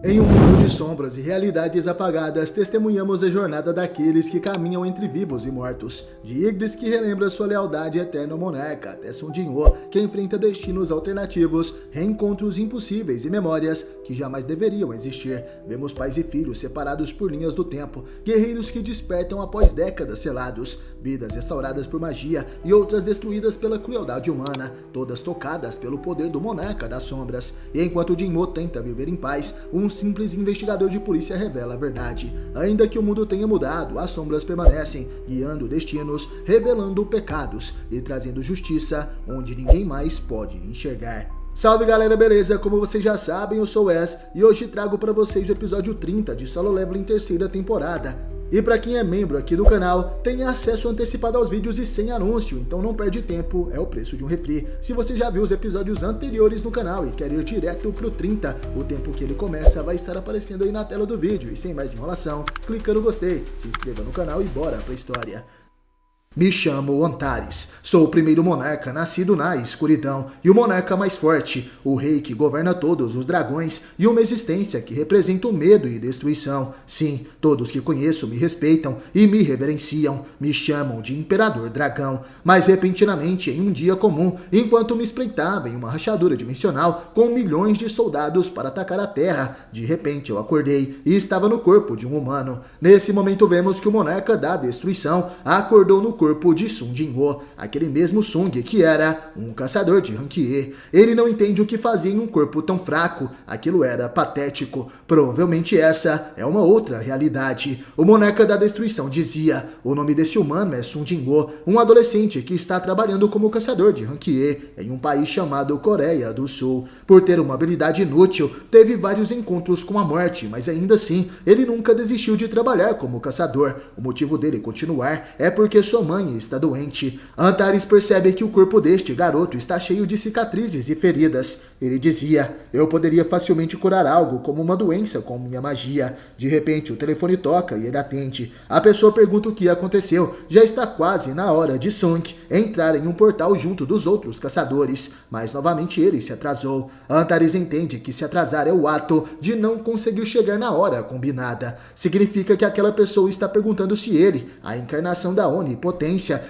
Em um mundo de sombras e realidades apagadas, testemunhamos a jornada daqueles que caminham entre vivos e mortos. De Ygritte, que relembra sua lealdade eterna ao monarca, até Sung Jin-woo, que enfrenta destinos alternativos, reencontros impossíveis e memórias que jamais deveriam existir. Vemos pais e filhos separados por linhas do tempo, guerreiros que despertam após décadas selados, vidas restauradas por magia e outras destruídas pela crueldade humana, todas tocadas pelo poder do monarca das sombras. E enquanto Jin-woo tenta viver em paz, um simples investigador de polícia revela a verdade. Ainda que o mundo tenha mudado, as sombras permanecem, guiando destinos, revelando pecados e trazendo justiça onde ninguém mais pode enxergar. Salve galera, beleza? Como vocês já sabem, eu sou o Wes e hoje trago para vocês o episódio 30 de Solo Leveling terceira temporada. E para quem é membro aqui do canal, tem acesso antecipado aos vídeos e sem anúncio, então não perde tempo, é o preço de um refri. Se você já viu os episódios anteriores no canal e quer ir direto pro 30, o tempo que ele começa vai estar aparecendo aí na tela do vídeo. E sem mais enrolação, clica no gostei, se inscreva no canal e bora pra história. Me chamo Antares, sou o primeiro monarca nascido na escuridão e o monarca mais forte, o rei que governa todos os dragões e uma existência que representa o medo e destruição. Sim, todos que conheço me respeitam e me reverenciam, me chamam de Imperador Dragão. Mas repentinamente, em um dia comum, enquanto me espreitava em uma rachadura dimensional com milhões de soldados para atacar a Terra, de repente eu acordei e estava no corpo de um humano. Nesse momento vemos que o monarca da destruição acordou no corpo de Sung Jin-woo, aquele mesmo Sung que era um caçador de rank E. Ele não entende o que fazia em um corpo tão fraco, aquilo era patético. Provavelmente essa é uma outra realidade. O monarca da destruição dizia: o nome deste humano é Sung Jin-woo, um adolescente que está trabalhando como caçador de rank E em um país chamado Coreia do Sul. Por ter uma habilidade inútil, teve vários encontros com a morte, mas ainda assim, ele nunca desistiu de trabalhar como caçador. O motivo dele continuar é porque sua mãe está doente. Antares percebe que o corpo deste garoto está cheio de cicatrizes e feridas. Ele dizia: eu poderia facilmente curar algo como uma doença com minha magia. De repente o telefone toca e ele atende. A pessoa pergunta o que aconteceu. Já está quase na hora de Sung entrar em um portal junto dos outros caçadores, mas novamente ele se atrasou. Antares entende que se atrasar é o ato de não conseguir chegar na hora combinada. Significa que aquela pessoa está perguntando se ele, a encarnação da onipotência,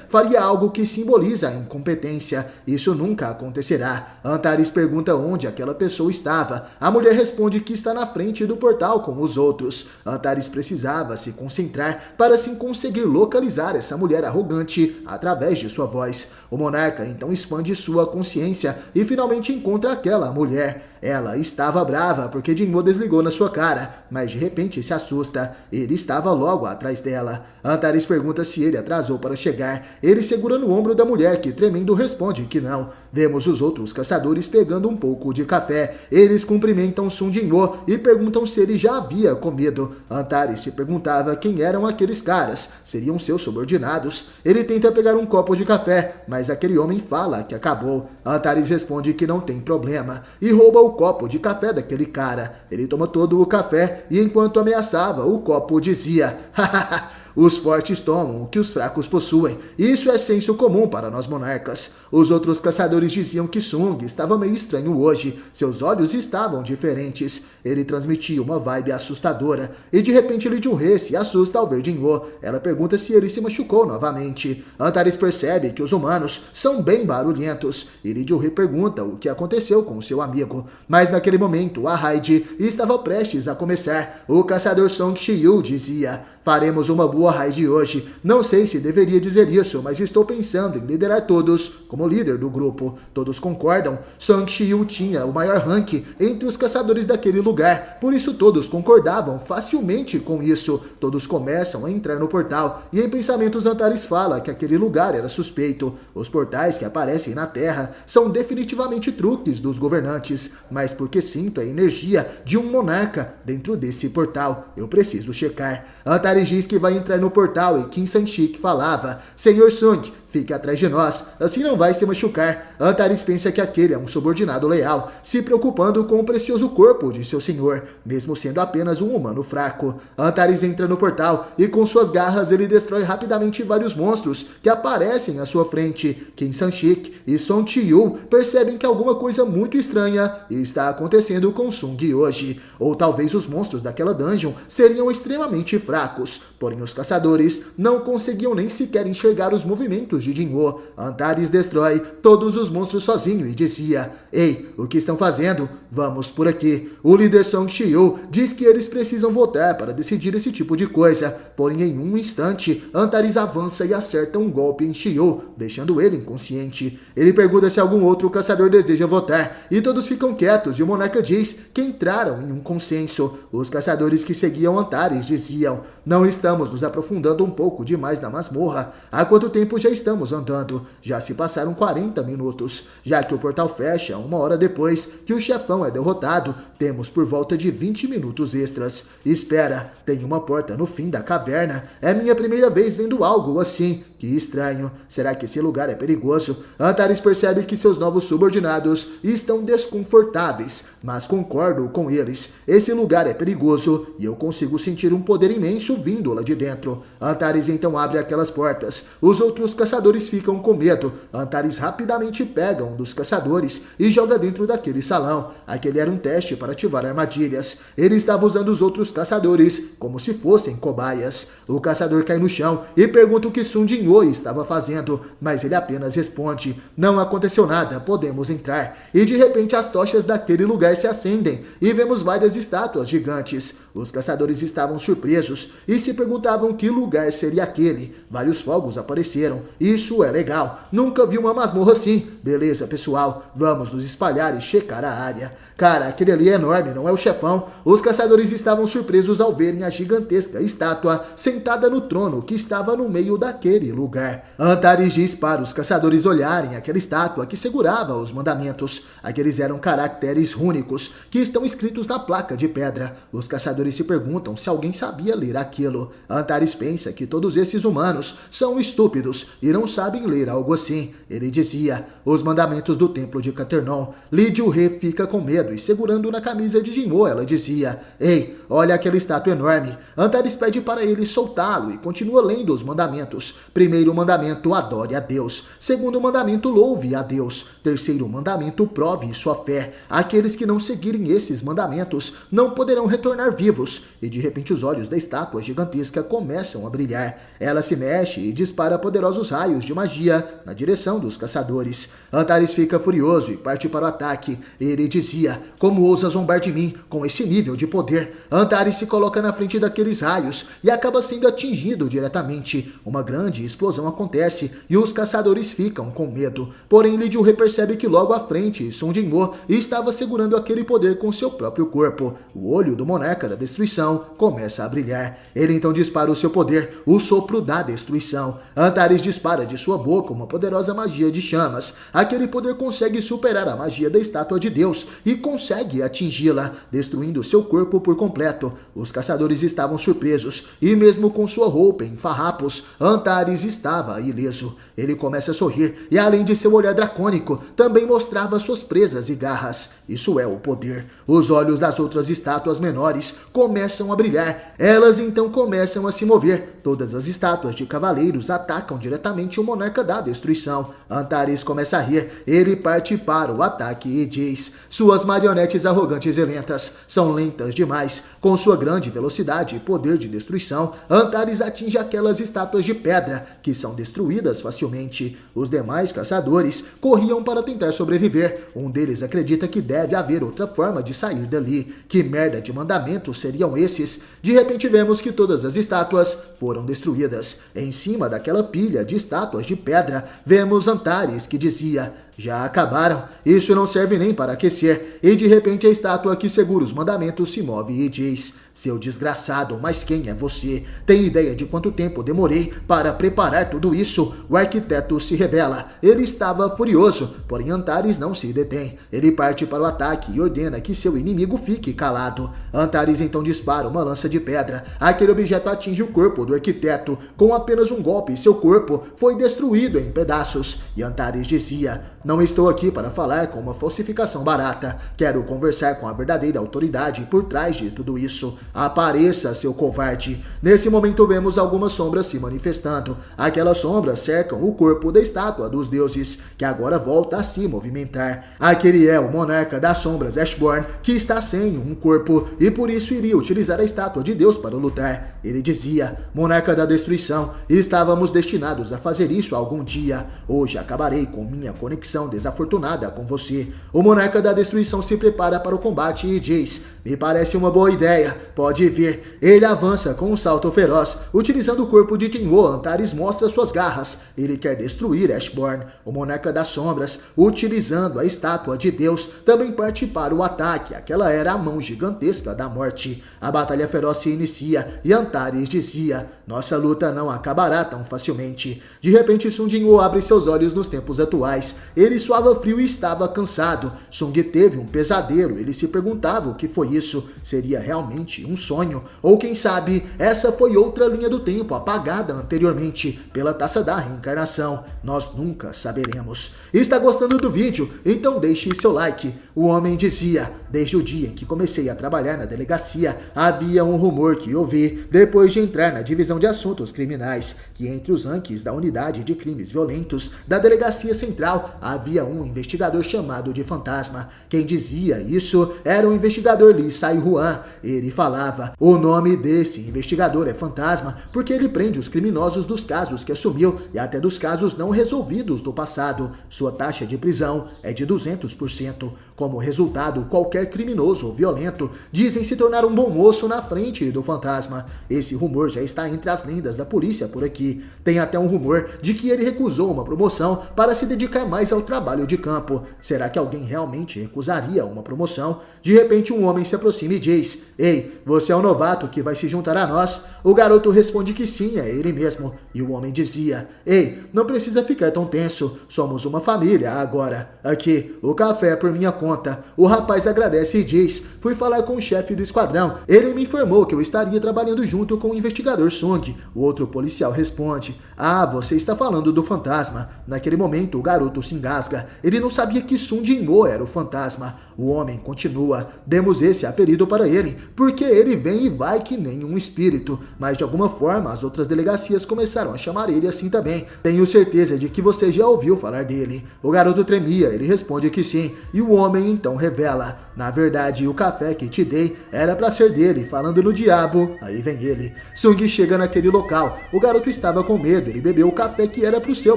faria algo que simboliza a incompetência. Isso nunca acontecerá. Antares pergunta onde aquela pessoa estava. A mulher responde que está na frente do portal com os outros. Antares precisava se concentrar para assim conseguir localizar essa mulher arrogante através de sua voz. O monarca então expande sua consciência e finalmente encontra aquela mulher. Ela estava brava porque Jin-woo desligou na sua cara, mas de repente se assusta. Ele estava logo atrás dela. Antares pergunta se ele atrasou para chegar. Ele segura no ombro da mulher, que tremendo responde que não. Vemos os outros caçadores pegando um pouco de café. Eles cumprimentam Sung Jin-woo e perguntam se ele já havia comido. Antares se perguntava quem eram aqueles caras. Seriam seus subordinados. Ele tenta pegar um copo de café, mas aquele homem fala que acabou. Antares responde que não tem problema e rouba o copo de café daquele cara. Ele toma todo o café e enquanto ameaçava, o copo dizia: hahaha, os fortes tomam o que os fracos possuem. Isso é senso comum para nós monarcas. Os outros caçadores diziam que Sung estava meio estranho hoje. Seus olhos estavam diferentes. Ele transmitia uma vibe assustadora. E de repente Lee Jun-hee se assusta ao ver Jin-woo. Ela pergunta se ele se machucou novamente. Antares percebe que os humanos são bem barulhentos. E Lee Jun-hee pergunta o que aconteceu com seu amigo. Mas naquele momento a raid estava prestes a começar. O caçador Song Shi-yu dizia: faremos uma boa raid hoje. Não sei se deveria dizer isso, mas estou pensando em liderar todos como líder do grupo. Todos concordam. Song Shi-yu tinha o maior rank entre os caçadores daquele lugar, por isso todos concordavam facilmente com isso. Todos começam a entrar no portal e em pensamentos Antares fala que aquele lugar era suspeito. Os portais que aparecem na Terra são definitivamente truques dos governantes, mas porque sinto a energia de um monarca dentro desse portal, eu preciso checar. Antares diz que vai entrar no portal e Kim San-shik falava: Senhor Sung, fique atrás de nós, assim não vai se machucar. Antares pensa que aquele é um subordinado leal, se preocupando com o precioso corpo de seu senhor, mesmo sendo apenas um humano fraco. Antares entra no portal e com suas garras ele destrói rapidamente vários monstros que aparecem à sua frente. Kim San-shik e Song Chi-yu percebem que alguma coisa muito estranha está acontecendo com Sung hoje. Ou talvez os monstros daquela dungeon seriam extremamente fracos, porém os caçadores não conseguiam nem sequer enxergar os movimentos de Jinwoo. Antares destrói todos os monstros sozinho e dizia: "Ei, o que estão fazendo? Vamos por aqui." O líder Song Chi-yu diz que eles precisam votar para decidir esse tipo de coisa, porém em um instante Antares avança e acerta um golpe em Chi-yu, deixando ele inconsciente. Ele pergunta se algum outro caçador deseja votar e todos ficam quietos e o monarca diz que entraram em um consenso. Os caçadores que seguiam Antares diziam: "Não estamos nos aprofundando um pouco demais na masmorra? Há quanto tempo já estamos andando? Já se passaram 40 minutos. Já que o portal fecha 1 hora depois que o chefão é derrotado, temos por volta de 20 minutos extras. Espera, tem uma porta no fim da caverna. É minha primeira vez vendo algo assim. Que estranho. Será que esse lugar é perigoso?" Antares percebe que seus novos subordinados estão desconfortáveis, mas concordo com eles. Esse lugar é perigoso e eu consigo sentir um poder imenso vindo lá de dentro. Antares então abre aquelas portas. Os outros caçadores ficam com medo. Antares rapidamente pega um dos caçadores e joga dentro daquele salão. Aquele era um teste para ativar armadilhas. Ele estava usando os outros caçadores como se fossem cobaias. O caçador cai no chão e pergunta o que Sung Jinwoo estava fazendo, mas ele apenas responde: "Não aconteceu nada, podemos entrar." E de repente as tochas daquele lugar se acendem e vemos várias estátuas gigantes. Os caçadores estavam surpresos e se perguntavam que lugar seria aquele. Vários fogos apareceram. Isso é legal. Nunca vi uma masmorra assim. Beleza, pessoal, vamos nos espalhar e checar a área. Cara, aquele ali é enorme, não é o chefão? Os caçadores estavam surpresos ao verem a gigantesca estátua sentada no trono que estava no meio daquele lugar. Antares diz para os caçadores olharem aquela estátua que segurava os mandamentos. Aqueles eram caracteres rúnicos que estão escritos na placa de pedra. Os caçadores se perguntam se alguém sabia ler aquilo. Antares pensa que todos esses humanos são estúpidos e não sabem ler algo assim. Ele dizia: "Os mandamentos do templo de Caternon." Li Ju-he fica com medo e segurando na camisa de Jinwoo, ela dizia: "Ei, olha aquela estátua enorme." Antares pede para ele soltá-lo e continua lendo os mandamentos. Primeiro mandamento: adore a Deus. Segundo mandamento: louve a Deus. Terceiro mandamento: prove sua fé. Aqueles que não seguirem esses mandamentos não poderão retornar vivos. E de repente os olhos da estátua gigantesca começam a brilhar. Ela se mexe e dispara poderosos raios de magia na direção dos caçadores. Antares fica furioso e parte para o ataque. Ele dizia: "Como ousa zombar de mim com esse nível de poder?" Antares se coloca na frente daqueles raios e acaba sendo atingido diretamente. Uma grande explosão acontece e os caçadores ficam com medo. Porém, Li Ju-he percebe que logo à frente Sung Jinwoo estava segurando aquele poder com seu próprio corpo. O olho do monarca da destruição começa a brilhar. Ele então dispara o seu poder, o sopro da destruição. Antares dispara de sua boca uma poderosa magia de chamas. Aquele poder consegue superar a magia da estátua de Deus e consegue atingi-la, destruindo seu corpo por completo. Os caçadores estavam surpresos e mesmo com sua roupa em farrapos, Antares estava ileso. Ele começa a sorrir e além de seu olhar dracônico, também mostrava suas presas e garras. Isso é o poder. Os olhos das outras estátuas menores começam a brilhar. Elas então começam a se mover. Todas as estátuas de cavaleiros atacam diretamente o monarca da destruição. Antares começa a rir. Ele parte para o ataque e diz: "Suas marionetes arrogantes e lentas são lentas demais. Com sua grande velocidade e poder de destruição, Antares atinge aquelas estátuas de pedra, que são destruídas facilmente." Os demais caçadores corriam para tentar sobreviver. Um deles acredita que deve haver outra forma de sair dali. Que merda de mandamentos seriam esses? De repente vemos que todas as estátuas foram destruídas. Em cima daquela pilha de estátuas de pedra, vemos Antares que dizia: já acabaram. Isso não serve nem para aquecer. E de repente a estátua que segura os mandamentos se move e diz: seu desgraçado, mas quem é você? Tem ideia de quanto tempo demorei para preparar tudo isso? O arquiteto se revela. Ele estava furioso, porém Antares não se detém. Ele parte para o ataque e ordena que seu inimigo fique calado. Antares então dispara uma lança de pedra. Aquele objeto atinge o corpo do arquiteto. Com apenas um golpe, seu corpo foi destruído em pedaços. E Antares dizia: não estou aqui para falar com uma falsificação barata. Quero conversar com a verdadeira autoridade por trás de tudo isso. Apareça, seu covarde. Nesse momento vemos algumas sombras se manifestando. Aquelas sombras cercam o corpo da estátua dos deuses, que agora volta a se movimentar. Aquele é o monarca das sombras, Ashborn, que está sem um corpo e por isso iria utilizar a estátua de Deus para lutar. Ele dizia: monarca da destruição, estávamos destinados a fazer isso algum dia. Hoje acabarei com minha conexão desafortunada com você. O monarca da destruição se prepara para o combate e diz: me parece uma boa ideia. Pode vir. Ele avança com um salto feroz. Utilizando o corpo de Jinwoo, Antares mostra suas garras. Ele quer destruir Ashborn. O monarca das sombras, utilizando a estátua de Deus, também parte para o ataque. Aquela era a mão gigantesca da morte. A batalha feroz se inicia e Antares dizia: nossa luta não acabará tão facilmente. De repente, Sung Jinwoo abre seus olhos nos tempos atuais. Ele suava frio e estava cansado. Sung teve um pesadelo. Ele se perguntava o que foi isso. Seria realmente um sonho? Ou quem sabe, essa foi outra linha do tempo apagada anteriormente pela taça da reencarnação? Nós nunca saberemos. Está gostando do vídeo? Então deixe seu like. O homem dizia: desde o dia em que comecei a trabalhar na delegacia, havia um rumor que ouvi depois de entrar na divisão de assuntos criminais, que entre os ranks da unidade de crimes violentos da delegacia central havia um investigador chamado de Fantasma. Quem dizia isso era o investigador Lee Sai-Huan. Ele falava: o nome desse investigador é Fantasma porque ele prende os criminosos dos casos que assumiu e até dos casos não resolvidos do passado. Sua taxa de prisão é de 200%. Como resultado, qualquer criminoso violento dizem se tornar um bom moço na frente do Fantasma. Esse rumor já está entre as lendas da polícia por aqui. Tem até um rumor de que ele recusou uma promoção para se dedicar mais ao trabalho de campo. Será que alguém realmente recusaria uma promoção? De repente um homem se aproxima e diz: ei, você é o novato que vai se juntar a nós? O garoto responde que sim, é ele mesmo. E o homem dizia: ei, não precisa ficar tão tenso, somos uma família agora. Aqui, o café é por minha conta. O rapaz agradece e diz: fui falar com o chefe do esquadrão. Ele me informou que eu estaria trabalhando junto com o investigador Sung. O outro policial responde: ah, você está falando do Fantasma. Naquele momento o garoto se engasga. Ele não sabia que Sung Jinwoo era o Fantasma. O homem continua: demos esse apelido para ele, porque ele vem e vai que nem um espírito. Mas de alguma forma as outras delegacias começaram a chamar ele assim também. Tenho certeza de que você já ouviu falar dele. O garoto tremia, ele responde que sim. E o homem então revela: na verdade o café que te dei era para ser dele. Falando no diabo, aí vem ele. Sung chega naquele local. O garoto estava com medo, ele bebeu o café que era para o seu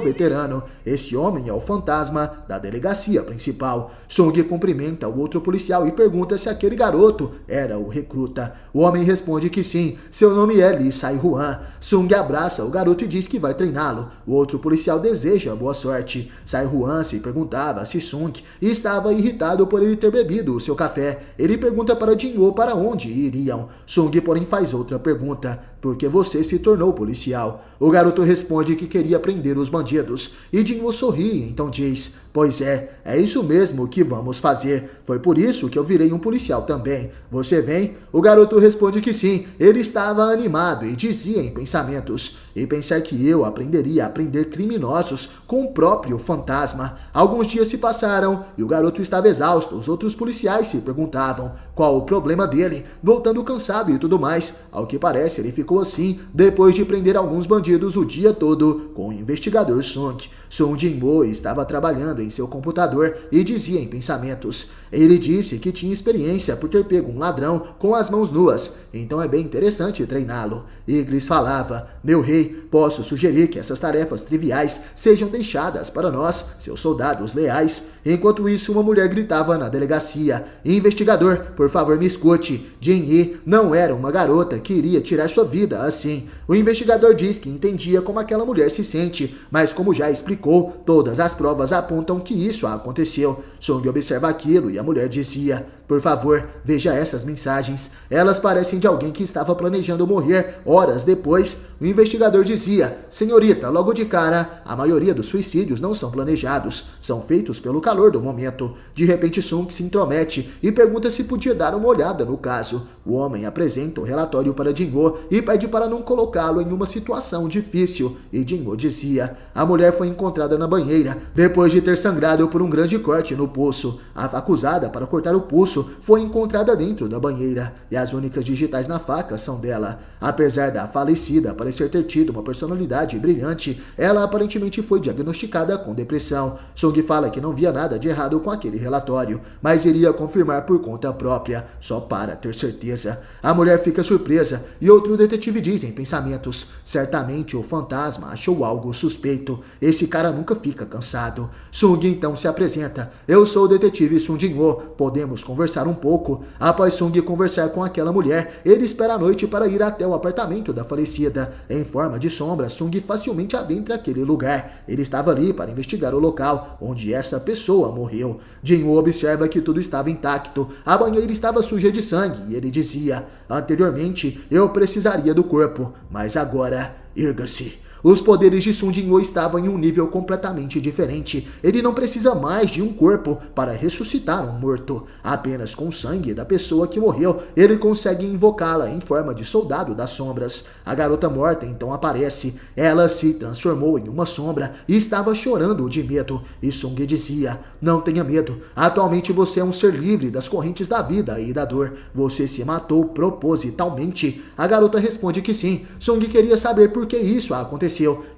veterano. Este homem é o Fantasma da delegacia principal. Sung cumprimenta o outro policial e pergunta se aquele garoto era o recruta. O homem responde que sim, seu nome é Lee Sai-Huan. Sung abraça o garoto e diz que vai treiná-lo. O outro policial deseja boa sorte. Sai-Huan se perguntava se Sung estava irritado por ele ter bebido o seu café. Ele pergunta para Jinwoo para onde iriam. Sung, porém, faz outra pergunta: por que você se tornou policial? O garoto responde que queria prender os bandidos. E Jinwoo sorri, então diz: pois é isso mesmo que vamos fazer. Foi por isso que eu virei um policial também. Você vem? O garoto responde que sim. Ele estava animado e dizia em pensamentos: e pensar que eu aprenderia a prender criminosos com o próprio Fantasma. Alguns dias se passaram e o garoto estava exausto. Os outros policiais se perguntavam qual o problema dele, voltando cansado e tudo mais. Ao que parece, ele ficou assim depois de prender alguns bandidos o dia todo com o investigador Sung. Sung Jinwoo estava trabalhando em seu computador e dizia em pensamentos: ele disse que tinha experiência por ter pego um ladrão com as mãos nuas, então é bem interessante treiná-lo. Iglis falava: meu rei, posso sugerir que essas tarefas triviais sejam deixadas para nós, seus soldados leais. Enquanto isso, uma mulher gritava na delegacia: investigador, por favor me escute. Jin-Yi não era uma garota que iria tirar sua vida vida assim. O investigador diz que entendia como aquela mulher se sente, mas como já explicou, todas as provas apontam que isso aconteceu. Sung observa aquilo e a mulher dizia: por favor, veja essas mensagens. Elas parecem de alguém que estava planejando morrer horas depois. O investigador dizia: senhorita, logo de cara, a maioria dos suicídios não são planejados, são feitos pelo calor do momento. De repente, Sung se intromete e pergunta se podia dar uma olhada no caso. O homem apresenta o relatório para Jin-Ho e pede para não colocá-lo em uma situação difícil. E Jin-Ho dizia: a mulher foi encontrada na banheira, depois de ter sangrado por um grande corte no pulso. A faca usada para cortar o pulso foi encontrada dentro da banheira, e as únicas digitais na faca são dela. Apesar da falecida parecer ter tido uma personalidade brilhante, ela aparentemente foi diagnosticada com depressão. Sung fala que não via nada de errado com aquele relatório, mas iria confirmar por conta própria, só para ter certeza. A mulher fica surpresa e outro detetive diz em pensamentos: certamente o fantasma achou algo suspeito. Esse cara nunca fica cansado. Sung então se apresenta: eu sou o detetive Sung Jin-Ho, podemos conversar um pouco. Após Sung conversar com aquela mulher, ele espera a noite para ir até o apartamento da falecida. Em forma de sombra, Sung facilmente adentra aquele lugar. Ele estava ali para investigar o local onde essa pessoa morreu. Jin-Ho observa que tudo estava intacto. A banheira estava suja de sangue e ele dizia: anteriormente eu precisaria do corpo, mas agora erga-se. Os poderes de Sung Jin-Ho estavam em um nível completamente diferente. Ele não precisa mais de um corpo para ressuscitar um morto. Apenas com o sangue da pessoa que morreu, ele consegue invocá-la em forma de soldado das sombras. A garota morta então aparece. Ela se transformou em uma sombra e estava chorando de medo. E Sung dizia: não tenha medo. Atualmente você é um ser livre das correntes da vida e da dor. Você se matou propositalmente. A garota responde que sim. Sung queria saber por que isso aconteceu.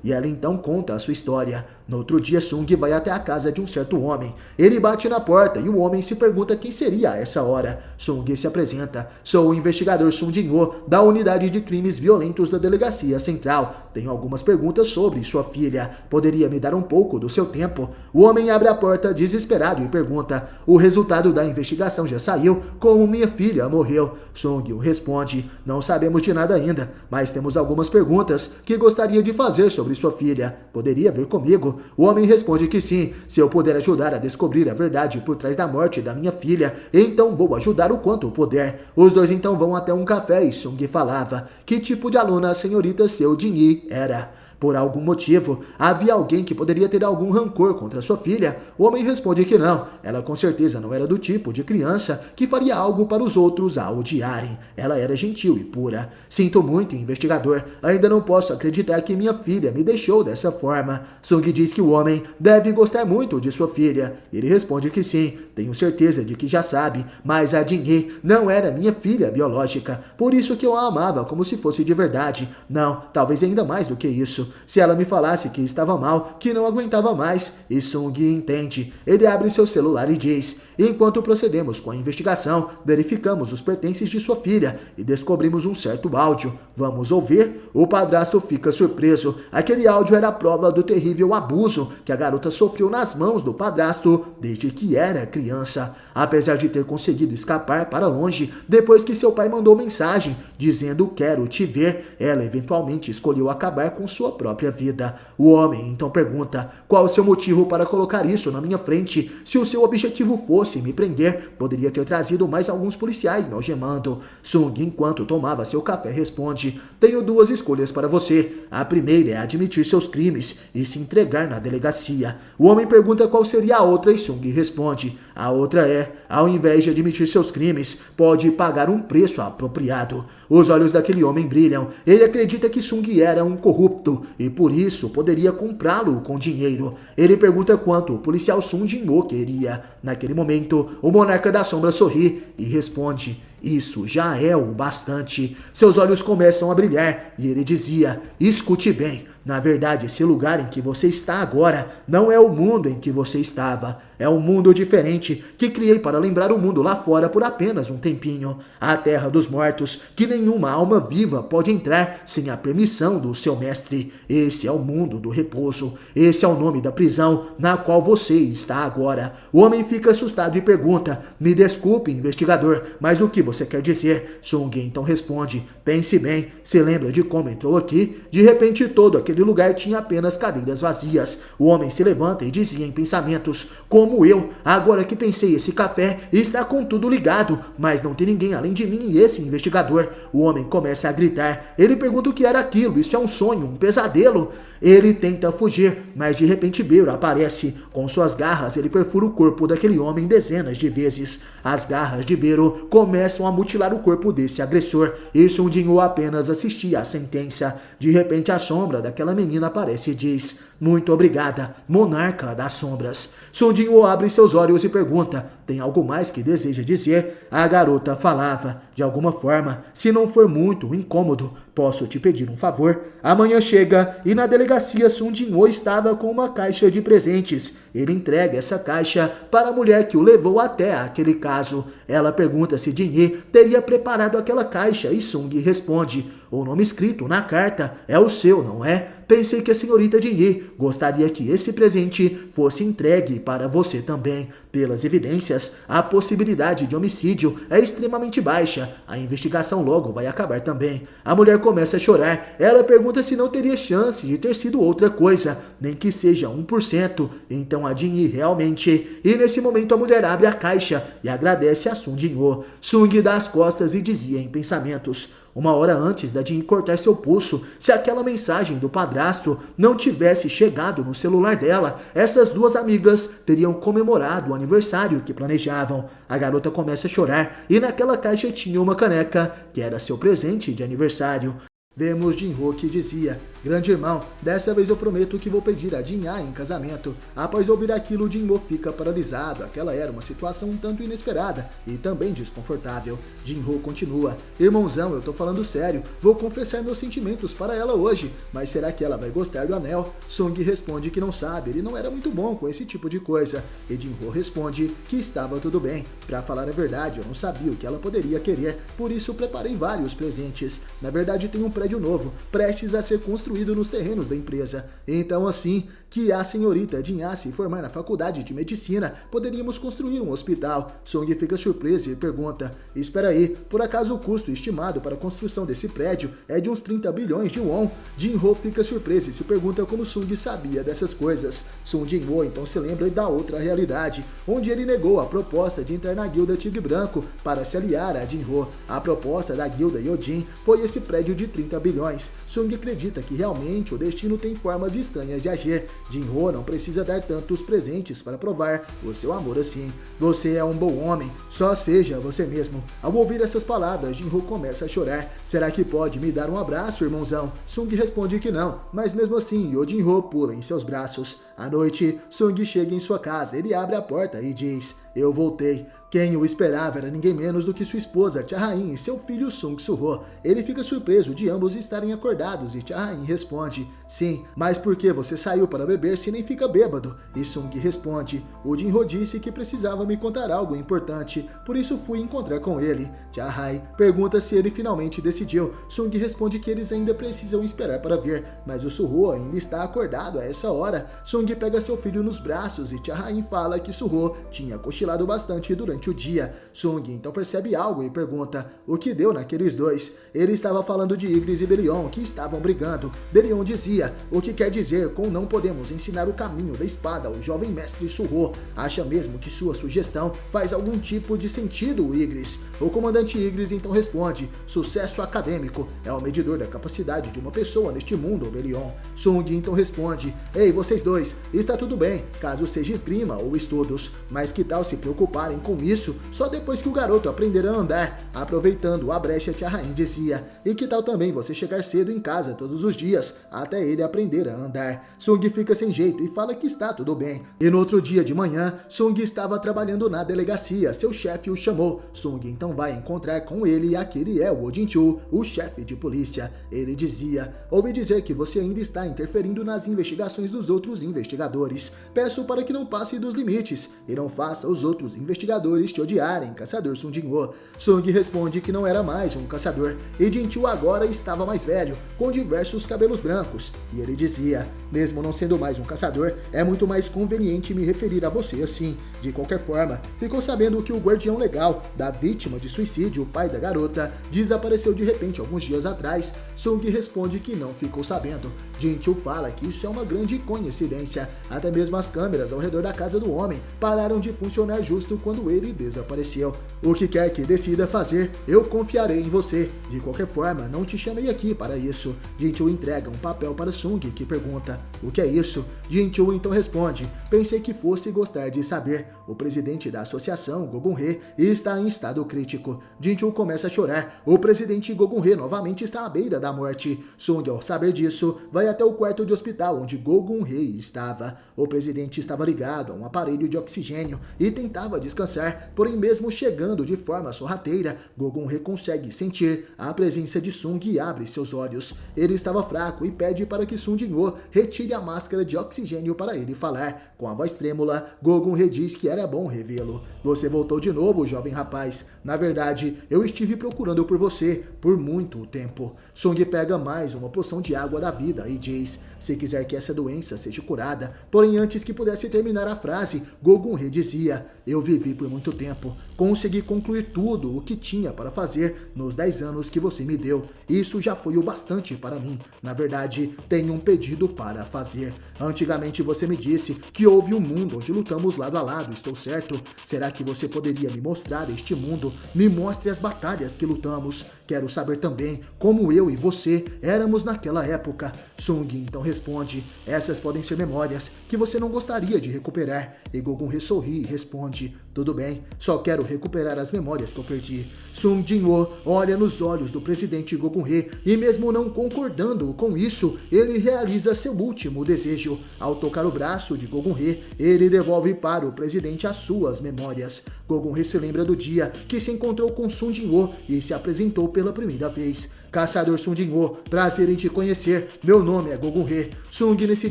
E ela então conta a sua história. No outro dia, Sung vai até a casa de um certo homem. Ele bate na porta e o homem se pergunta quem seria a essa hora. Sung se apresenta: sou o investigador Sung Jin-Ho, da unidade de crimes violentos da delegacia central. Tenho algumas perguntas sobre sua filha. Poderia me dar um pouco do seu tempo? O homem abre a porta desesperado e pergunta: o resultado da investigação já saiu? Como minha filha morreu? Sung responde: não sabemos de nada ainda, mas temos algumas perguntas que gostaria de fazer sobre sua filha. Poderia vir comigo? O homem responde que sim. Se eu puder ajudar a descobrir a verdade por trás da morte da minha filha, então vou ajudar o quanto puder. Os dois então vão até um café e Sung falava: que tipo de aluna a senhorita Seo Jin-Yi era? Por algum motivo, havia alguém que poderia ter algum rancor contra sua filha? O homem responde que não. Ela com certeza não era do tipo de criança que faria algo para os outros a odiarem. Ela era gentil e pura. Sinto muito, investigador. Ainda não posso acreditar que minha filha me deixou dessa forma. Sung diz que o homem deve gostar muito de sua filha. Ele responde que sim. Tenho certeza de que já sabe, mas a Jin-Hee não era minha filha biológica. Por isso que eu a amava como se fosse de verdade. Não, talvez ainda mais do que isso. Se ela me falasse que estava mal, que não aguentava mais, e Sung entende. Ele abre seu celular e diz: enquanto procedemos com a investigação, verificamos os pertences de sua filha e descobrimos um certo áudio. Vamos ouvir? O padrasto fica surpreso. Aquele áudio era a prova do terrível abuso que a garota sofreu nas mãos do padrasto desde que era criança. Apesar de ter conseguido escapar para longe, depois que seu pai mandou mensagem dizendo quero te ver, ela eventualmente escolheu acabar com sua própria vida. O homem então pergunta: qual o seu motivo para colocar isso na minha frente? Se o seu objetivo fosse me prender, poderia ter trazido mais alguns policiais me algemando. Sung, enquanto tomava seu café, responde: tenho duas escolhas para você. A primeira é admitir seus crimes e se entregar na delegacia. O homem pergunta qual seria a outra e Sung responde: a outra é, ao invés de admitir seus crimes, pode pagar um preço apropriado. Os olhos daquele homem brilham. Ele acredita que Sung era um corrupto e por isso poderia comprá-lo com dinheiro. Ele pergunta quanto o policial Sung Jin-Ho queria. Naquele momento, o monarca da sombra sorri e responde: isso já é o bastante. Seus olhos começam a brilhar e ele dizia: escute bem, Na verdade, esse lugar em que você está agora não é o mundo em que você estava. É um mundo diferente que criei para lembrar o mundo lá fora por apenas um tempinho. A terra dos mortos, que nenhuma alma viva pode entrar sem a permissão do seu mestre. Esse é o mundo do repouso. Esse é o nome da prisão na qual você está agora. O homem fica assustado e pergunta: me desculpe, investigador, mas o que você quer dizer? Sung então responde: pense bem, se lembra de como entrou aqui? De repente todo aquele lugar tinha apenas cadeiras vazias. O homem se levanta e dizia em pensamentos: como eu, agora que pensei, esse café está com tudo ligado, mas não tem ninguém além de mim e esse investigador. O homem começa a gritar. Ele pergunta o que era aquilo. Isso é um sonho, um pesadelo? Ele tenta fugir, mas de repente Beiro aparece. Com suas garras, ele perfura o corpo daquele homem dezenas de vezes. As garras de Beiro começam a mutilar o corpo desse agressor, e Sung Jin-woo apenas assistia à sentença. De repente, a sombra daquela menina aparece e diz: muito obrigada, monarca das sombras. Sung Jin-woo abre seus olhos e pergunta: tem algo mais que deseja dizer? A garota falava: de alguma forma, se não for muito incômodo, posso te pedir um favor? Amanhã chega e na delegacia Sung Jin-woo estava com uma caixa de presentes. Ele entrega essa caixa para a mulher que o levou até aquele caso. Ela pergunta se Jin-hee teria preparado aquela caixa e Sung responde: o nome escrito na carta é o seu, não é? Pensei que a senhorita Jin-hee gostaria que esse presente fosse entregue para você também. Pelas evidências, a possibilidade de homicídio é extremamente baixa. A investigação logo vai acabar também. A mulher começa a chorar. Ela pergunta se não teria chance de ter sido outra coisa, nem que seja 1%. Então a Jin-hee realmente... E nesse momento a mulher abre a caixa e agradece a Sung Jin-woo. Sung dá as costas e dizia em pensamentos: uma hora antes da Jin cortar seu pulso, se aquela mensagem do padrasto não tivesse chegado no celular dela, essas duas amigas teriam comemorado o aniversário que planejavam. A garota começa a chorar e naquela caixa tinha uma caneca, que era seu presente de aniversário. Vemos Jin-ho que dizia: grande irmão, dessa vez eu prometo que vou pedir a Jin-ah em casamento. Após ouvir aquilo, Jin-ho fica paralisado. Aquela era uma situação um tanto inesperada e também desconfortável. Jin-ho continua: irmãozão, eu tô falando sério, vou confessar meus sentimentos para ela hoje, mas será que ela vai gostar do anel? Sung responde que não sabe, ele não era muito bom com esse tipo de coisa. E Jin-ho responde que estava tudo bem. Pra falar a verdade, eu não sabia o que ela poderia querer, por isso preparei vários presentes. Na verdade, tem um prédio novo, prestes a ser construído nos terrenos da empresa. Então, assim que a senhorita Jin-ah se formar na faculdade de medicina, poderíamos construir um hospital. Sung fica surpreso e pergunta: espera aí, por acaso o custo estimado para a construção desse prédio é de uns 30 bilhões de won? Jin-ho fica surpreso e se pergunta como Sung sabia dessas coisas. Sung Jin-woo então se lembra da outra realidade, onde ele negou a proposta de entrar na guilda Tigre Branco para se aliar a Jin-ho. A proposta da guilda Yojin foi esse prédio de 30 bilhões. Sung acredita que realmente o destino tem formas estranhas de agir. Jin-ho não precisa dar tantos presentes para provar o seu amor assim. Você é um bom homem, só seja você mesmo. Ao ouvir essas palavras, Jin-ho começa a chorar. Será que pode me dar um abraço, irmãozão? Sung responde que não, mas mesmo assim, Jin-ho pula em seus braços. À noite, Sung chega em sua casa, ele abre a porta e diz: eu voltei. Quem o esperava era ninguém menos do que sua esposa, Cha-ha-in, e seu filho Sung Soo-ho. Ele fica surpreso de ambos estarem acordados e Cha-ha-in responde: sim, mas por que você saiu para beber se nem fica bêbado? E Sung responde: o Jin-ho disse que precisava me contar algo importante, por isso fui encontrar com ele. Cha-ha-in pergunta se ele finalmente decidiu. Sung responde que eles ainda precisam esperar para ver, mas o Soo-ho ainda está acordado a essa hora. Sung pega seu filho nos braços e Cha-ha-in fala que Soo-ho tinha cochilado bastante durante o dia. Sung então percebe algo e pergunta: o que deu naqueles dois? Ele estava falando de Ygritte e Berion, que estavam brigando. Berion dizia: o que quer dizer com não podemos ensinar o caminho da espada ao jovem mestre Soo-ho? Acha mesmo que sua sugestão faz algum tipo de sentido, Ygritte? O comandante Ygritte então responde: sucesso acadêmico é o medidor da capacidade de uma pessoa neste mundo, Berion. Sung então responde: ei, vocês dois, está tudo bem, caso seja esgrima ou estudos, mas que tal se preocuparem comigo isso só depois que o garoto aprender a andar. Aproveitando a brecha, Tia Rain dizia: e que tal também você chegar cedo em casa todos os dias, até ele aprender a andar. Sung fica sem jeito e fala que está tudo bem. E no outro dia de manhã, Sung estava trabalhando na delegacia. Seu chefe o chamou. Sung então vai encontrar com ele e aquele é o Oh Jin-chul, o chefe de polícia. Ele dizia: ouvi dizer que você ainda está interferindo nas investigações dos outros investigadores. Peço para que não passe dos limites e não faça os outros investigadores te odiarem, caçador Sung Jin-woo. Sung responde que não era mais um caçador e Jin-chul agora estava mais velho, com diversos cabelos brancos. E ele dizia: mesmo não sendo mais um caçador, é muito mais conveniente me referir a você assim. De qualquer forma, ficou sabendo que o guardião legal da vítima de suicídio, o pai da garota, desapareceu de repente alguns dias atrás. Sung responde que não ficou sabendo. Jin-chul fala que isso é uma grande coincidência. Até mesmo as câmeras ao redor da casa do homem pararam de funcionar justo quando ele desapareceu. O que quer que decida fazer, eu confiarei em você. De qualquer forma, não te chamei aqui para isso. Jin-chul entrega um papel para Sung, que pergunta: o que é isso? Jin-chul então responde: pensei que fosse gostar de saber. O presidente da associação, Go Gun-hee, está em estado crítico. Jin-chul começa a chorar. O presidente Go Gun-hee novamente está à beira da morte. Sung, ao saber disso, vai até o quarto de hospital onde Go Gun-hee estava. O presidente estava ligado a um aparelho de oxigênio e tentava descansar, porém mesmo chegando de forma sorrateira, Go Gun-hee consegue sentir a presença de Sung e abre seus olhos. Ele estava fraco e pede para que Sung Jin-woo retire a máscara de oxigênio para ele falar. Com a voz trêmula, Go Gun-hee diz que era bom revê-lo. Você voltou de novo, jovem rapaz. Na verdade, eu estive procurando por você por muito tempo. Sung pega mais uma poção de água da vida e diz: se quiser que essa doença seja curada. Porém, antes que pudesse terminar a frase, Go Gun-hee dizia: eu vivi por muito tempo. Consegui concluir tudo o que tinha para fazer nos 10 anos que você me deu. Isso já foi o bastante para mim. Na verdade, tenho um pedido para fazer. Antigamente você me disse que houve um mundo onde lutamos lado a lado, estou certo? Será que você poderia me mostrar este mundo? Me mostre as batalhas que lutamos. Quero saber também como eu e você éramos naquela época. Sung então responde: essas podem ser memórias que você não gostaria de recuperar. E Go Gun-hee sorri e responde: tudo bem, só quero recuperar as memórias que eu perdi. Sung Jin-woo olha nos olhos do presidente Go Gun-hee e mesmo não concordando com isso, ele realiza seu último desejo. Ao tocar o braço de Go Gun-hee, ele devolve para o presidente as suas memórias. Go Gun-hee se lembra do dia que se encontrou com Sung Jin-woo e se apresentou pela primeira vez. Caçador Sung Jin-woo, prazer em te conhecer. Meu nome é Go Gun-hee. Sung nesse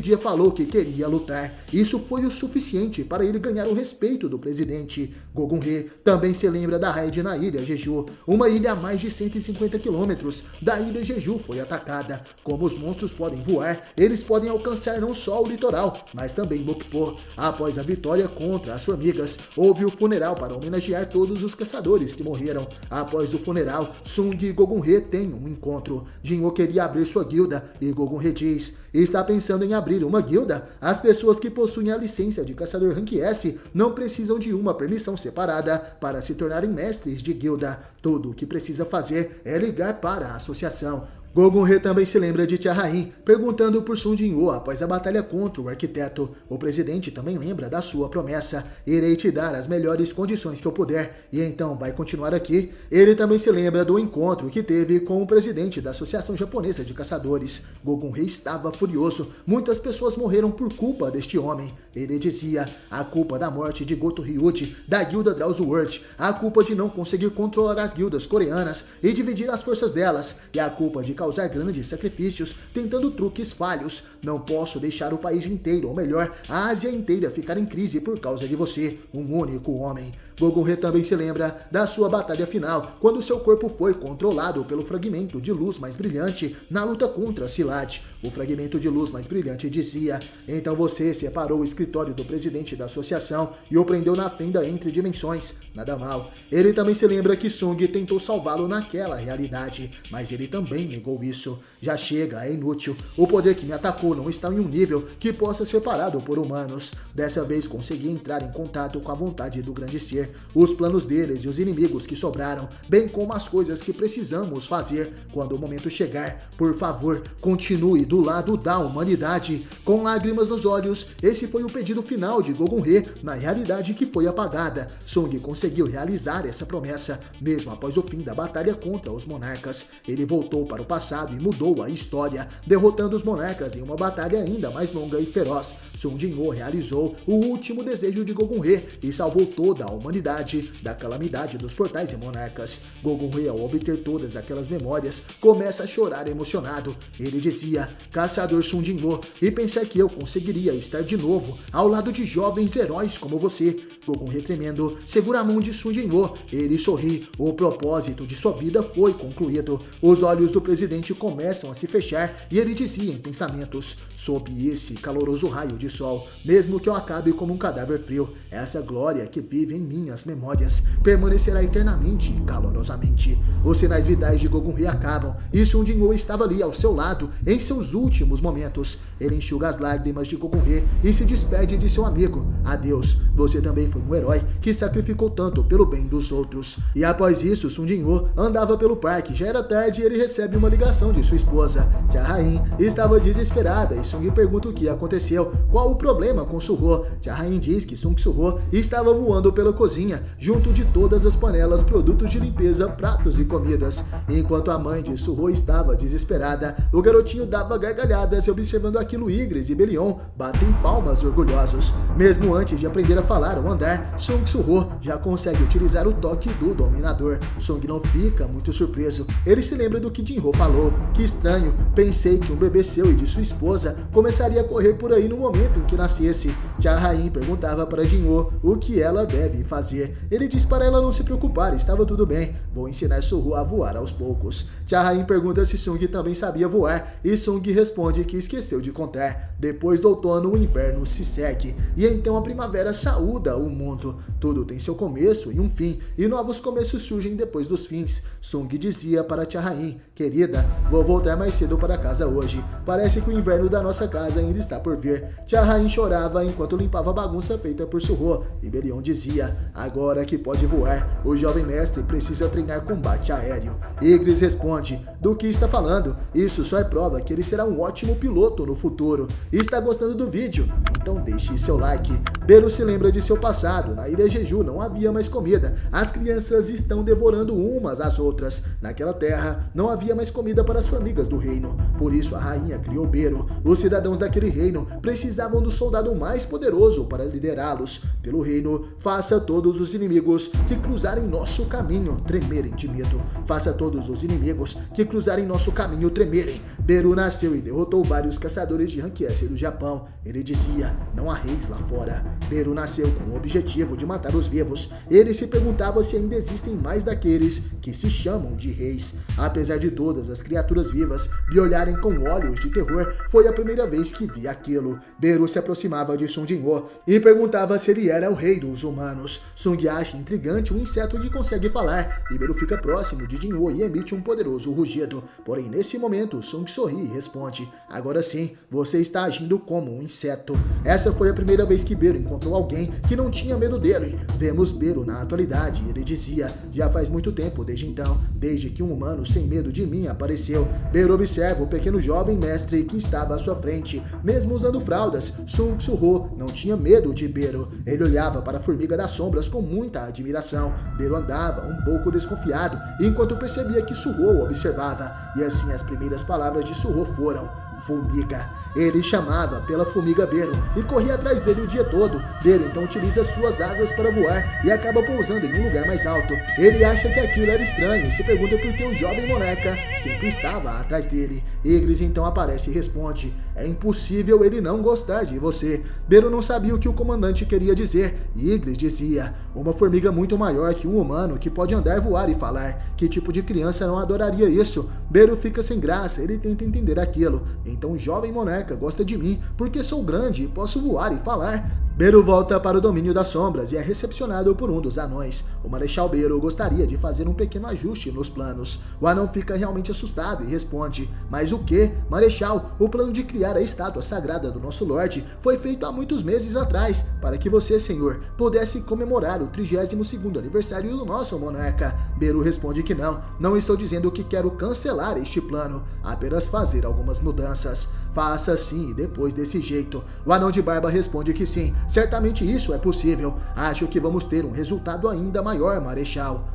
dia falou que queria lutar. Isso foi o suficiente para ele ganhar o respeito do presidente. Go Gun-hee também se lembra da raid na ilha Jeju. Uma ilha a mais de 150 quilômetros da ilha Jeju foi atacada. Como os monstros podem voar, eles podem alcançar não só o litoral, mas também Mokpo. Após a vitória contra as formigas, houve o funeral para homenagear todos os caçadores que morreram. Após o funeral, Sung e Go Gun-hee têm um encontro. Jin-woo queria abrir sua guilda e Go Gun-hee diz: está pensando em abrir uma guilda? As pessoas que possuem a licença de caçador Rank S não precisam de uma permissão separada para se tornarem mestres de guilda. Tudo o que precisa fazer é ligar para a associação. Go Gun-hee também se lembra de Tia Rain, perguntando por Sung Jin-woo após a batalha contra o arquiteto. O presidente também lembra da sua promessa: irei te dar as melhores condições que eu puder, e então vai continuar aqui. Ele também se lembra do encontro que teve com o presidente da Associação Japonesa de Caçadores. Go Gun-hee estava furioso. Muitas pessoas morreram por culpa deste homem. Ele dizia: a culpa da morte de Goto Ryuji, da guilda Drowsworld, a culpa de não conseguir controlar as guildas coreanas e dividir as forças delas, e a culpa de causar grandes sacrifícios, tentando truques falhos. Não posso deixar o país inteiro, ou melhor, a Ásia inteira ficar em crise por causa de você, um único homem. Go Gun-hee também se lembra da sua batalha final, quando seu corpo foi controlado pelo fragmento de luz mais brilhante na luta contra Silat. O fragmento de luz mais brilhante dizia: então você separou o escritório do presidente da associação e o prendeu na fenda entre dimensões. Nada mal. Ele também se lembra que Sung Sung tentou salvá-lo naquela realidade, mas ele também negou isso. Já chega, é inútil. O poder que me atacou não está em um nível que possa ser parado por humanos. Dessa vez consegui entrar em contato com a vontade do grande ser, os planos deles e os inimigos que sobraram, bem como as coisas que precisamos fazer quando o momento chegar. Por favor, continue do lado da humanidade. Com lágrimas nos olhos, esse foi o pedido final de Gogun-He na realidade que foi apagada. Sung conseguiu realizar essa promessa, mesmo após o fim da batalha contra os monarcas. Ele voltou para o passado e mudou a história, derrotando os monarcas em uma batalha ainda mais longa e feroz. Sung Jin-Woo realizou o último desejo de Gogun-He e salvou toda a humanidade da calamidade dos portais e monarcas. Gogun-He, ao obter todas aquelas memórias, começa a chorar emocionado. Ele dizia: Caçador Sung Jin-Woo, e pensar que eu conseguiria estar de novo ao lado de jovens heróis como você. Gogun-He, tremendo, segura a mão de Sung Jin-Woo. Ele sorri. O propósito de sua vida foi concluído. Os olhos do presidente começam a se fechar e ele dizia em pensamentos: sob esse caloroso raio de sol, mesmo que eu acabe como um cadáver frio, essa glória que vive em minhas memórias permanecerá eternamente e calorosamente. Os sinais vitais de Gogun-He acabam e Sung Jin-Woo estava ali ao seu lado em seus últimos momentos. Ele enxuga as lágrimas de Gogun-He e se despede de seu amigo. Adeus, você também foi um herói que sacrificou tanto pelo bem dos outros. E após isso, Sung Jin-Woo andava pelo parque. Já era tarde e ele recebe uma ligação de sua esposa. Cha-Rain estava desesperada e Sung pergunta o que aconteceu, qual o problema com Su-Ho. Cha-Rain diz que Sung Su-Ho estava voando pela cozinha, junto de todas as panelas, produtos de limpeza, pratos e comidas. Enquanto a mãe de Su-Ho estava desesperada, o garotinho dava gargalhadas e observando aquilo, Ygritte e Belion batem palmas orgulhosos. Mesmo antes de aprender a falar ou andar, Sung Su-Ho já consegue utilizar o toque do dominador. Sung não fica muito surpreso. Ele se lembra do que Jin-Ho falou. Que estranho, pensei que um bebê seu e de sua esposa começaria a correr por aí no momento em que nascesse. Cha-Rain perguntava para Jin-Ho o que ela deve fazer. Ele diz para ela não se preocupar, estava tudo bem. Vou ensinar Su-Ho a voar aos poucos. Cha-Rain pergunta se Sung também sabia voar e Sung responde que esqueceu de contar. Depois do outono, o inverno se segue e então a primavera saúda o mundo. Tudo tem seu começo e um fim, e novos começos surgem depois dos fins. Sung dizia para Cha-Rain: querida, vou voltar mais cedo para casa hoje. Parece que o inverno da nossa casa ainda está por vir. Cha-Rain chorava enquanto limpava a bagunça feita por Su-Ho, e Belion dizia: agora que pode voar, o jovem mestre precisa treinar combate aéreo. Ygritte responde: do que está falando? Isso só é prova que ele será um ótimo piloto no futuro. Está gostando do vídeo? Então deixe seu like. Beru se lembra de seu passado. Na ilha Jeju não havia mais comida. As crianças estão devorando umas às outras. Naquela terra não havia mais comida para as famílias do reino. Por isso a rainha criou Beru. Os cidadãos daquele reino precisavam do soldado mais poderoso para liderá-los. Pelo reino, faça todos os inimigos que cruzarem nosso caminho tremerem de medo. Faça todos os inimigos que cruzarem nosso caminho tremerem. Beru nasceu e derrotou vários caçadores de rank S do Japão. Ele dizia: não há reis lá fora. Beru nasceu com o objetivo de matar os vivos. Ele se perguntava se ainda existem mais daqueles que se chamam de reis. Apesar de todas as criaturas vivas lhe olharem com olhos de terror, foi a primeira vez que vi aquilo. Beru se aproximava de Sung Jin-Woo e perguntava se ele era o rei dos humanos. Sung acha intrigante um inseto que consegue falar, e Beru fica próximo de Jin-Woo e emite um poderoso rugido. Porém, nesse momento, Sung sorri e responde: agora sim, você está agindo como um inseto. Essa foi a primeira vez que Beru encontrou alguém que não tinha medo dele. Vemos Beru na atualidade. Ele dizia: já faz muito tempo desde então, desde que um humano sem medo de mim apareceu. Beru observa o pequeno jovem mestre que estava à sua frente. Mesmo usando fraldas, Sung Su-Ho não tinha medo de Beru. Ele olhava para a formiga das sombras com muita admiração. Beru andava um pouco desconfiado, enquanto percebia que Su-Ho o observava. E assim as primeiras palavras de Su-Ho foram: formiga. Ele chamava pela formiga Beru e corria atrás dele o dia todo. Beru então utiliza suas asas para voar e acaba pousando em um lugar mais alto. Ele acha que aquilo era estranho e se pergunta por que o jovem monarca sempre estava atrás dele. Ygritte então aparece e responde: é impossível ele não gostar de você. Beru não sabia o que o comandante queria dizer. Ygritte dizia: uma formiga muito maior que um humano que pode andar, voar e falar. Que tipo de criança não adoraria isso? Beru fica sem graça, ele tenta entender aquilo. Então o jovem monarca gosta de mim porque sou grande e posso voar e falar. Beru volta para o domínio das sombras e é recepcionado por um dos anões. O Marechal Beru gostaria de fazer um pequeno ajuste nos planos. O anão fica realmente assustado e responde: mas o que? Marechal, o plano de criar a estátua sagrada do nosso Lorde foi feito há muitos meses atrás, para que você, senhor, pudesse comemorar o 32º aniversário do nosso monarca. Beru responde que não estou dizendo que quero cancelar este plano, apenas fazer algumas mudanças. Faça assim e depois desse jeito. O anão de barba responde que sim, certamente isso é possível. Acho que vamos ter um resultado ainda maior, Marechal.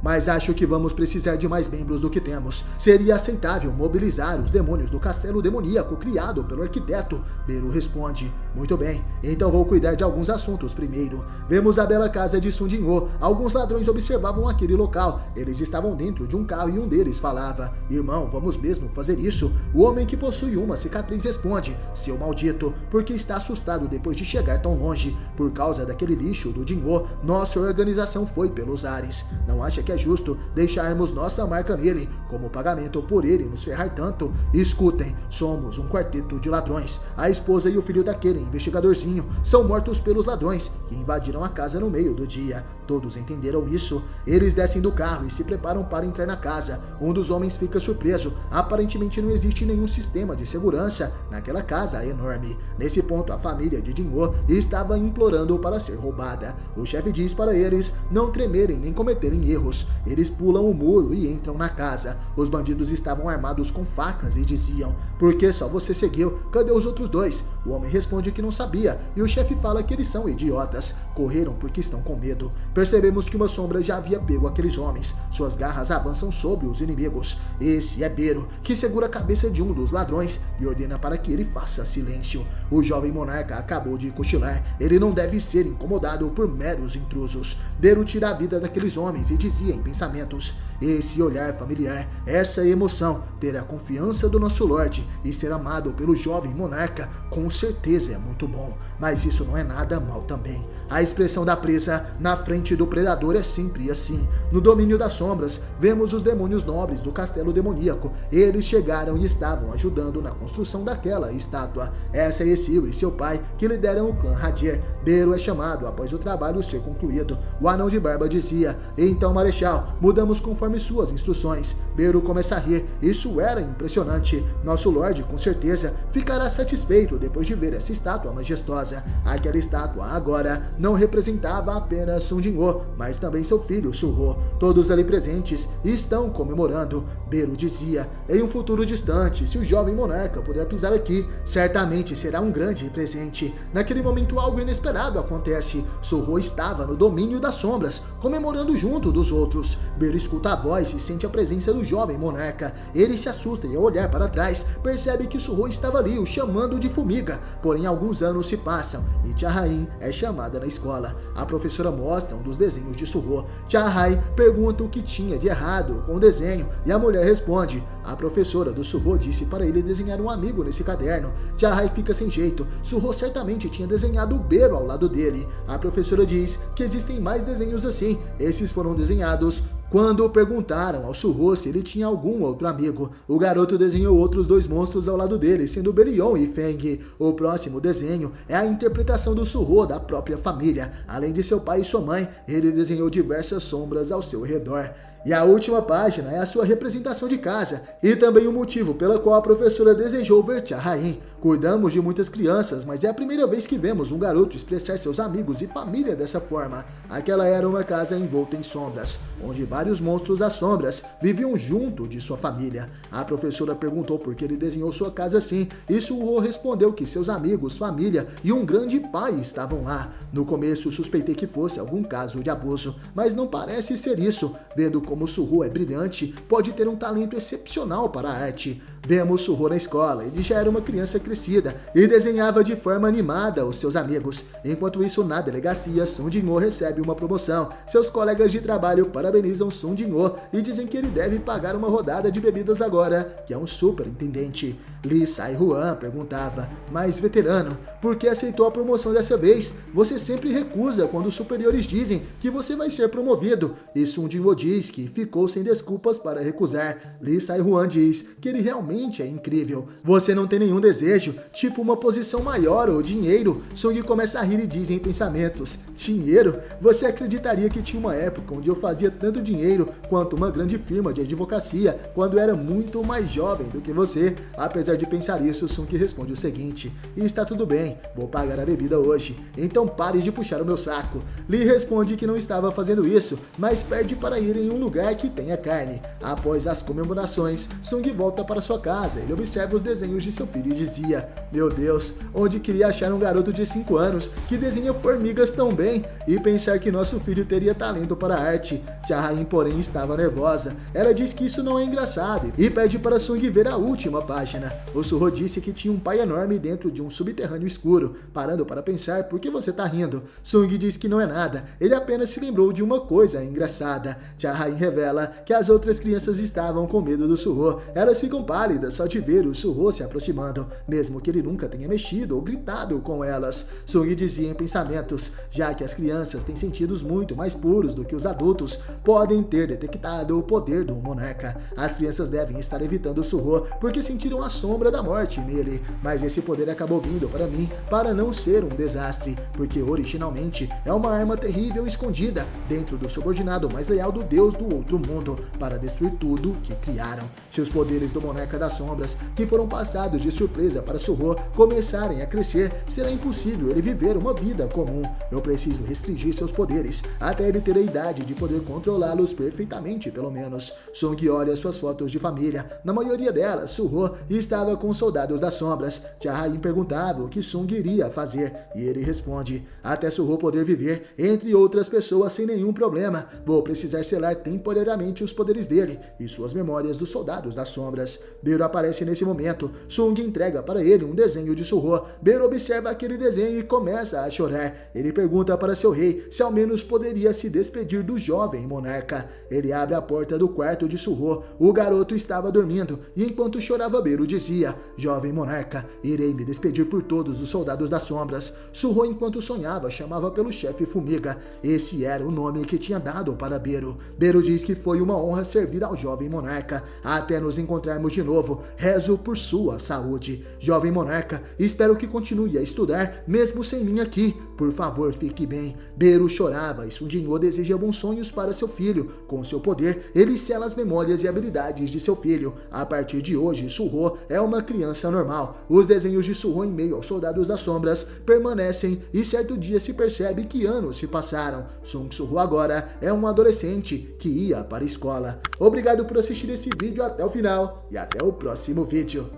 Mas acho que vamos precisar de mais membros do que temos. Seria aceitável mobilizar os demônios do castelo demoníaco criado pelo arquiteto. Beru responde: muito bem, então vou cuidar de alguns assuntos primeiro. Vemos a bela casa de Sun Jinwoo. Alguns ladrões observavam aquele local. Eles estavam dentro de um carro e um deles falava: irmão, vamos mesmo fazer isso? O homem que possui uma cicatriz responde: seu maldito, porque está assustado depois de chegar tão longe. Por causa daquele lixo do Jinwoo, nossa organização foi pelos ares. Não acha que é justo deixarmos nossa marca nele como pagamento por ele nos ferrar tanto? Escutem, somos um quarteto de ladrões. A esposa e o filho daquele investigadorzinho são mortos pelos ladrões que invadiram a casa no meio do dia. Todos entenderam isso. Eles descem do carro e se preparam para entrar na casa. Um dos homens fica surpreso. Aparentemente não existe nenhum sistema de segurança naquela casa enorme. Nesse ponto, a família de Jinwoo estava implorando para ser roubada. O chefe diz para eles não tremerem nem cometerem erros. Eles pulam o muro e entram na casa. Os bandidos estavam armados com facas e diziam: por que só você seguiu? Cadê os outros dois? O homem responde que não sabia e o chefe fala que eles são idiotas. Correram porque estão com medo. Percebemos que uma sombra já havia pego aqueles homens. Suas garras avançam sobre os inimigos. Este é Beru, que segura a cabeça de um dos ladrões e ordena para que ele faça silêncio. O jovem monarca acabou de cochilar. Ele não deve ser incomodado por meros intrusos. Beru tira a vida daqueles homens e dizia em pensamentos: esse olhar familiar, essa emoção, ter a confiança do nosso Lorde e ser amado pelo jovem monarca, com certeza é muito bom, mas isso não é nada mal também. A expressão da presa na frente do predador é sempre assim. No domínio das sombras, vemos os demônios nobres do castelo demoníaco. Eles chegaram e estavam ajudando na construção daquela estátua. Essa é Exil e seu pai que lideram o clã Hadir. Beru é chamado após o trabalho ser concluído. O anão de barba dizia: então, Marechal, mudamos conforme suas instruções. Beru começa a rir. Isso era impressionante. Nosso Lorde, com certeza, ficará satisfeito depois de ver essa estátua majestosa. Aquela estátua agora não representava apenas Sun Jinwoo, mas também seu filho Suho. Todos ali presentes estão comemorando. Beru dizia: em um futuro distante, se o jovem monarca puder pisar aqui, certamente será um grande presente. Naquele momento algo inesperado acontece. Suho estava no domínio das sombras, comemorando junto dos outros. Beru escuta a voz e sente a presença do jovem monarca. Ele se assusta e ao olhar para trás, percebe que Suho estava ali, o chamando de formiga. Porém, alguns anos se passam e Cha-Rain é chamada na escola. A professora mostra um dos desenhos de Suho. Cha-Rain pergunta o que tinha de errado com o desenho e a mulher responde: a professora do Suho disse para ele desenhar um amigo nesse caderno. Cha-Rain fica sem jeito. Suho certamente tinha desenhado o Beru ao lado dele. A professora diz que existem mais desenhos assim. Esses foram desenhados quando perguntaram ao Suho se ele tinha algum outro amigo. O garoto desenhou outros dois monstros ao lado dele, sendo Berion e Feng. O próximo desenho é a interpretação do Suho da própria família. Além de seu pai e sua mãe, ele desenhou diversas sombras ao seu redor. E a última página é a sua representação de casa, e também o motivo pela qual a professora desejou ver Cha-Rain. Cuidamos de muitas crianças, mas é a primeira vez que vemos um garoto expressar seus amigos e família dessa forma. Aquela era uma casa envolta em sombras, onde vários monstros das sombras viviam junto de sua família. A professora perguntou por que ele desenhou sua casa assim, e Suho respondeu que seus amigos, família e um grande pai estavam lá. No começo suspeitei que fosse algum caso de abuso, mas não parece ser isso. Vendo como Suho é brilhante, pode ter um talento excepcional para a arte. Vemos Suho na escola. Ele já era uma criança crescida e desenhava de forma animada os seus amigos. Enquanto isso, na delegacia, Sun Jinwoo recebe uma promoção. Seus colegas de trabalho parabenizam Sun Jinwoo e dizem que ele deve pagar uma rodada de bebidas agora, que é um superintendente. Lee Sai-Huan perguntava: mas veterano, por que aceitou a promoção dessa vez? Você sempre recusa quando os superiores dizem que você vai ser promovido. E Sun Jinwoo diz que ficou sem desculpas para recusar. Lee Sai-Huan diz que ele realmente realmente é incrível. Você não tem nenhum desejo, tipo uma posição maior ou dinheiro? Sung começa a rir e diz em pensamentos: dinheiro? Você acreditaria que tinha uma época onde eu fazia tanto dinheiro quanto uma grande firma de advocacia quando era muito mais jovem do que você? Apesar de pensar isso, Sung responde o seguinte: e está tudo bem, vou pagar a bebida hoje, então pare de puxar o meu saco. Lee responde que não estava fazendo isso, mas pede para ir em um lugar que tenha carne. Após as comemorações, Sung volta para sua casa. Ele observa os desenhos de seu filho e dizia: meu Deus, onde queria achar um garoto de 5 anos que desenha formigas tão bem, e pensar que nosso filho teria talento para a arte. Cha-Hain, porém, estava nervosa. Ela diz que isso não é engraçado e pede para Sung ver a última página. O Suho disse que tinha um pai enorme dentro de um subterrâneo escuro. Parando para pensar: por que você tá rindo? Sung diz que não é nada, ele apenas se lembrou de uma coisa engraçada. Cha-Hain revela que as outras crianças estavam com medo do Suho. Elas ficam pálidas só de ver o Suho se aproximando, mesmo que ele nunca tenha mexido ou gritado com elas. Sung dizia em pensamentos: já que as crianças têm sentidos muito mais puros do que os adultos, podem ter detectado o poder do monarca. As crianças devem estar evitando o Suho porque sentiram a sombra da morte nele, mas esse poder acabou vindo para mim para não ser um desastre, porque originalmente é uma arma terrível escondida dentro do subordinado mais leal do deus do outro mundo, para destruir tudo que criaram. Se os poderes do monarca das sombras, que foram passados de surpresa para Suho, começarem a crescer, será impossível ele viver uma vida comum. Eu preciso restringir seus poderes até ele ter a idade de poder controlá-los perfeitamente, pelo menos. Sung olha suas fotos de família. Na maioria delas, Suho estava com os soldados das sombras. Cha-Hain perguntava o que Sung iria fazer, e ele responde: até Suho poder viver entre outras pessoas sem nenhum problema, vou precisar selar temporariamente os poderes dele e suas memórias dos soldados das sombras. Beru aparece nesse momento. Sung entrega para ele um desenho de Suho. Beru observa aquele desenho e começa a chorar. Ele pergunta para seu rei se ao menos poderia se despedir do jovem monarca. Ele abre a porta do quarto de Suho. O garoto estava dormindo e enquanto chorava, Beru dizia: jovem monarca, irei me despedir por todos os soldados das sombras. Suho, enquanto sonhava, chamava pelo chefe Fumiga. Esse era o nome que tinha dado para Beru. Beru diz que foi uma honra servir ao jovem monarca. Até nos encontrarmos de novo, rezo por sua saúde. Jovem monarca, espero que continue a estudar mesmo sem mim aqui. Por favor, fique bem. Beru chorava e Sung Jinwoo deseja bons sonhos para seu filho. Com seu poder, ele sela as memórias e habilidades de seu filho. A partir de hoje, Suho é uma criança normal. Os desenhos de Suho em meio aos soldados das sombras permanecem e certo dia se percebe que anos se passaram. Sung Suho agora é um adolescente que ia para a escola. Obrigado por assistir esse vídeo até o final e até o próximo vídeo.